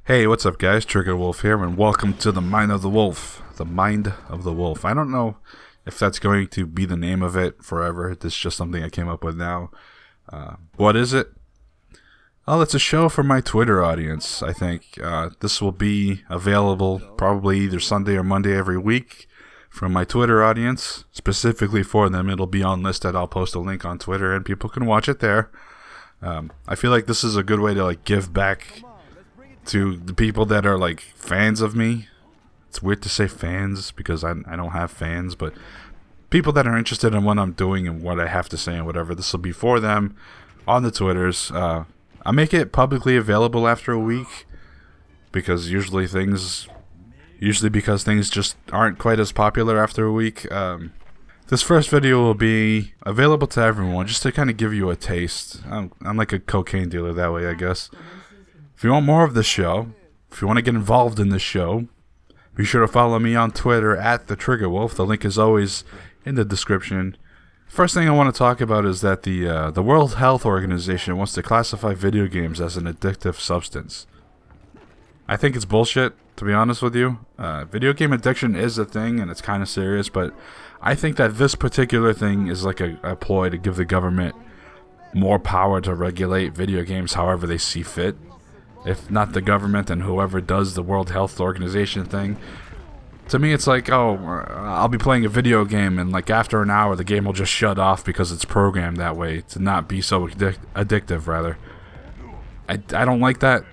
Hey, what's up, guys? Trigger Wolf here, and welcome to the Mind of the Wolf. The Mind of the Wolf. I don't know if that's going to be the name of it forever. This is just something I came up with now. What is it? Oh, it's a show for my Twitter audience, I think. This will be available probably either Sunday or Monday every week from my Twitter audience. Specifically for them, it'll be on listed. I'll post a link on Twitter, and people can watch it there. I feel like this is a good way to give back to the people that are fans of me. It's weird to say fans because I don't have fans, but people that are interested in what I'm doing and what I have to say and whatever. This will be for them on the Twitters. I make it publicly available after a week because usually things just aren't quite as popular after a week. This first video will be available to everyone just to kind of give you a taste. I'm like a cocaine dealer that way, I guess. If you want more of the show, if you want to get involved in the show, be sure to follow me on Twitter at @TheTriggerWolf. The link is always in the description. First thing I want to talk about is that the World Health Organization wants to classify video games as an addictive substance. I think it's bullshit, to be honest with you. Video game addiction is a thing, and it's kind of serious, but I think that this particular thing is like a ploy to give the government more power to regulate video games however they see fit. If not the government, and whoever does the World Health Organization thing. To me, it's like, oh, I'll be playing a video game, and after an hour, the game will just shut off because it's programmed that way to not be so addictive, rather. I don't like that.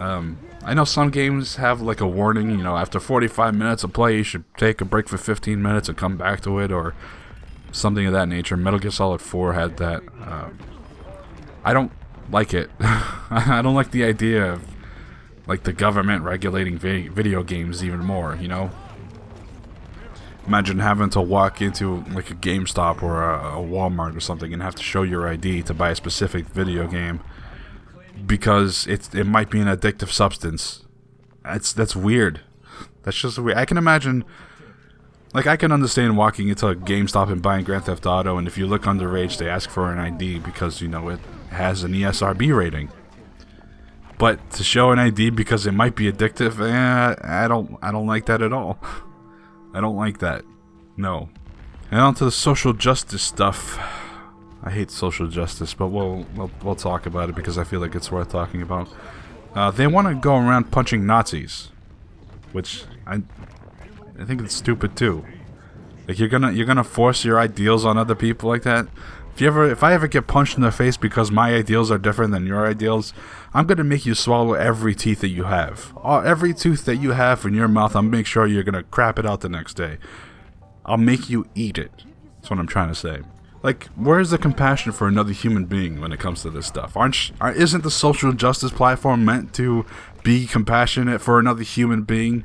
I know some games have a warning, after 45 minutes of play, you should take a break for 15 minutes and come back to it, or something of that nature. Metal Gear Solid 4 had that. I don't like it. I don't like the idea of the government regulating video games even more, Imagine having to walk into a GameStop or a Walmart or something and have to show your ID to buy a specific video game because it might be an addictive substance. That's weird. That's just weird. I can imagine, I can understand walking into a GameStop and buying Grand Theft Auto, and if you look underage, they ask for an ID because it has an ESRB rating. But to show an ID because it might be addictive, I don't like that at all. I don't like that. No. And on to the social justice stuff. I hate social justice, but we'll talk about it because I feel like it's worth talking about. They want to go around punching Nazis, which I think it's stupid too. You're gonna force your ideals on other people like that. If I ever get punched in the face because my ideals are different than your ideals, I'm gonna make you swallow every teeth that you have. Every tooth that you have in your mouth, I'll make sure you're gonna crap it out the next day. I'll make you eat it. That's what I'm trying to say. Where's the compassion for another human being when it comes to this stuff? Isn't the social justice platform meant to be compassionate for another human being?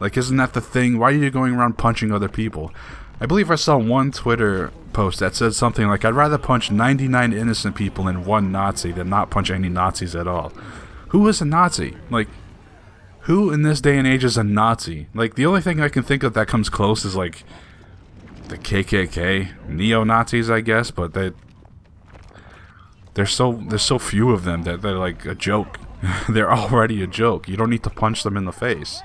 Isn't that the thing? Why are you going around punching other people? I believe I saw one Twitter post that said something like, I'd rather punch 99 innocent people and one Nazi than not punch any Nazis at all. Who is a Nazi? Who in this day and age is a Nazi? The only thing I can think of that comes close is the KKK, neo-Nazis, I guess, but there's so few of them that they're a joke. They're already a joke. You don't need to punch them in the face.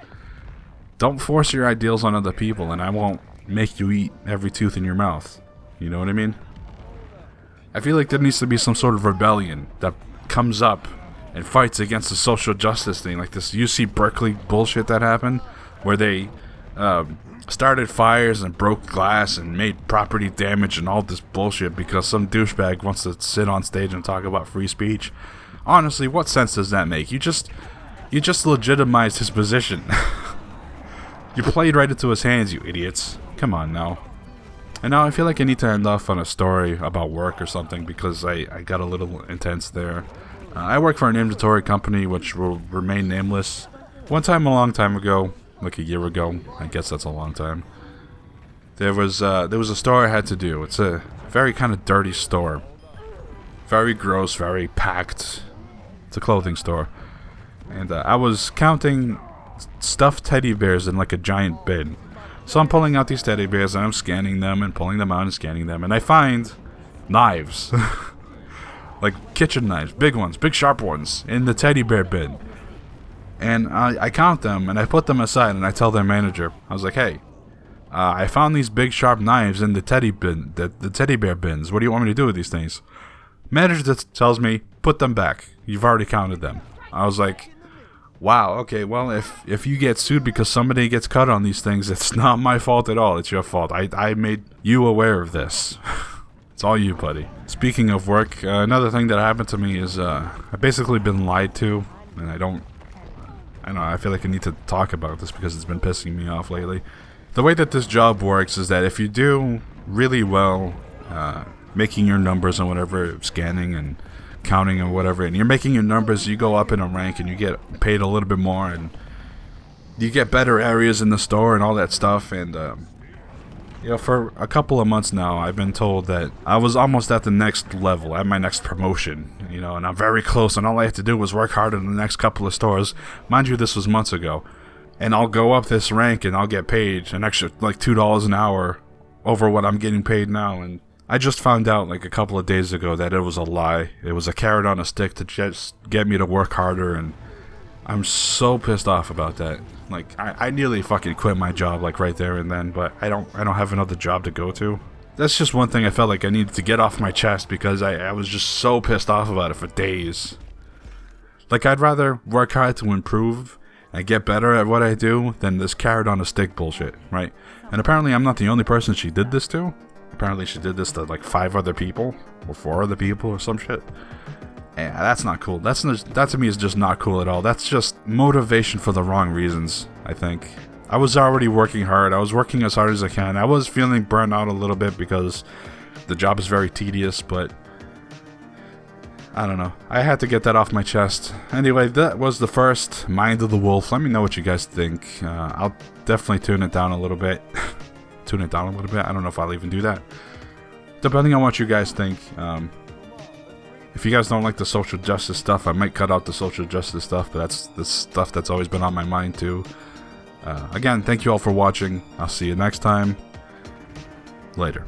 Don't force your ideals on other people, and I won't make you eat every tooth in your mouth. You know what I mean? I feel like there needs to be some sort of rebellion that comes up and fights against the social justice thing, like this UC Berkeley bullshit that happened, where they started fires and broke glass and made property damage and all this bullshit because some douchebag wants to sit on stage and talk about free speech. Honestly, what sense does that make? You just legitimized his position. You played right into his hands, you idiots. Come on now. And now I feel like I need to end off on a story about work or something because I got a little intense there. I work for an inventory company which will remain nameless. One time a long time ago, a year ago, I guess that's a long time, there was a store I had to do. It's a very kind of dirty store. Very gross, very packed. It's a clothing store. And I was counting stuffed teddy bears in a giant bin. So I'm pulling out these teddy bears and I'm scanning them and pulling them out and scanning them, and I find knives. Kitchen knives, big ones, big sharp ones, in the teddy bear bin. And I count them, and I put them aside, and I tell their manager, I was like, hey, I found these big sharp knives in the teddy bear bins. What do you want me to do with these things? Manager just tells me, put them back. You've already counted them. I was like, wow, okay, well, if you get sued because somebody gets cut on these things, it's not my fault at all. It's your fault. I made you aware of this. It's all you, buddy. Speaking of work, another thing that happened to me is I've basically been lied to, and I don't know, I feel like I need to talk about this because it's been pissing me off lately. The way that this job works is that if you do really well making your numbers and whatever, scanning and counting and whatever, and you're making your numbers, you go up in a rank and you get paid a little bit more, and you get better areas in the store and all that stuff. And you know, for a couple of months now, I've been told that I was almost at the next level, at my next promotion, you know, and I'm very close, and all I have to do was work harder in the next couple of stores. Mind you, this was months ago. And I'll go up this rank and I'll get paid an extra like $2 an hour over what I'm getting paid now. And I just found out like a couple of days ago that it was a lie. It was a carrot on a stick to just get me to work harder, and I'm so pissed off about that. Like, I nearly fucking quit my job like right there and then, but I don't have another job to go to. That's just one thing I felt like I needed to get off my chest because I was just so pissed off about it for days. Like, I'd rather work hard to improve and get better at what I do than this carrot on a stick bullshit, right? And apparently I'm not the only person she did this to. Apparently she did this to like 5 other people or 4 other people or some shit. Yeah, that's not cool. That to me is just not cool at all. That's just motivation for the wrong reasons, I think. I was already working hard. I was working as hard as I can. I was feeling burnt out a little bit because the job is very tedious, but I don't know. I had to get that off my chest. Anyway, that was the first Mind of the Wolf. Let me know what you guys think. I'll definitely tune it down a little bit. I don't know if I'll even do that. Depending on what you guys think. If you guys don't like the social justice stuff, I might cut out the social justice stuff, but that's the stuff that's always been on my mind too. Again, thank you all for watching. I'll see you next time. Later.